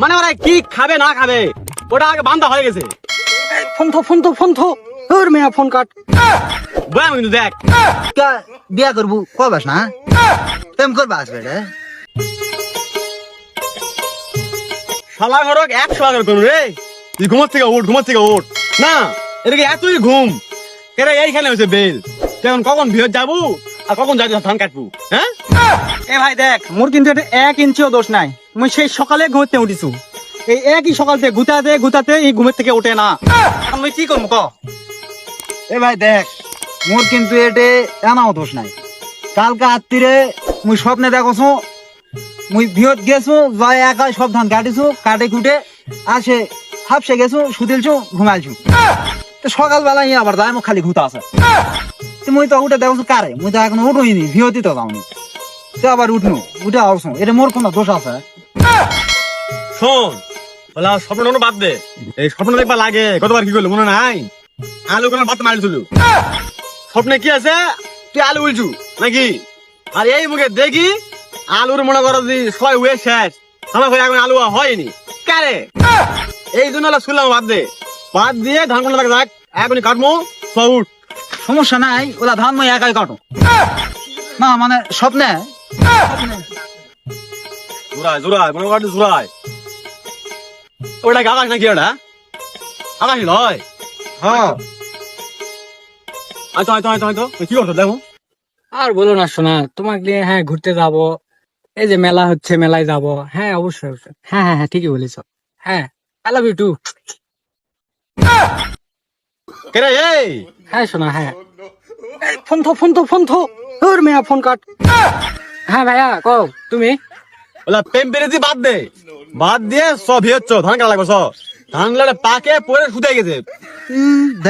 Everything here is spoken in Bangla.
মানে ওরা কি খাবে না খাবে ওটা আগে বান্ধা হয়ে গেছে। ফোন থো ওর মেয়া ফোন কাট। বয়াম কিন্তু দেখ বিয়া করবো কবাস না প্রেম করবাস বেটা শালা ঘরক 100 টাকা করুন রে। তুই ঘুমার থেকে ওঠ না এদিকে এতই ঘুম কেরে এইখানে হয়েছে বেল এখন কখন ভিড় যাবো আর কখন যাবি ধান কাটবো। হ্যাঁ এ ভাই দেখ মোর কিন্তু এটা 1 ইঞ্চিও দোষ নাই। মুই সেই সকালে ঘুমতে উঠিছু, এই একই সকাল থেকে গুতাতে এই ঘুমের থেকে ওঠে না। এখন মুই কি করবো ক? এ ভাই দেখ মোর কিন্তু এটে এনাও দোষ নাই। কালকে রাত্রিরে মুই স্বপ্নে দেখছো মুই ভিহত গেছো জয় একাই সব ধান কাটিছো কাটে কুটে আসে হাফসে গেছো সুতিলছো ঘুমাইছো। তো সকালবেলায় আবার যাই মুখ খালি ঘুতা আছে। মুই তো উঠে দেখছো কারে মুই তো এখন উঠোইনি ভিহতি তো যাওনি তো আবার উঠে আসছো এটা মোর কোনো দোষ আছে? শোন বলা স্বপ্ন বাদ দে, এই স্বপ্ন দেখবা লাগে কতবার কি করলো মনে নাই? আলু কোনো বাদ মারিছিল স্বপ্নে কি আছে তুই আলু উলছু নাকি? আর এই মুখে দেখি আলুর মনে করো যে সবাই ওয়ে শেষ আমার ঘরে এখন আলু হয়নি কারে এই জন্য শুনলাম বাদ দিয়ে ধান কোন লাগে যাক এখনই কাটবো সব উঠ। সমস্যা নাই ওলা ধান মই একাই কাটো না মানে স্বপ্নে জোড়ায় মনে করো জোড়ায় ওটা কি আকাশ নাকি ওটা আকাশ নয়। হ্যাঁ হয়তো কি করতো দেখো আর বলো না শোনা, তোমাকে নিয়ে হ্যাঁ ঘুরতে যাব, এই যে মেলা হচ্ছে মেলায় যাব। হ্যাঁ অবশ্যই হ্যাঁ ঠিকই বলেছ। হ্যাঁ আই লাভ ইউ টু। কেরে এই হ্যাঁ শোনা হ্যাঁ ফোন থো ওর মেয়া ফোন কাট। হ্যাঁ ভাইয়া কও তুমি। ওলা প্রেম পেরেছি বাদ দিয়ে সব ভিড়ছ ধান কাটা লাগবে সব ধান পাকে পরে শুতে গেছে। দেখ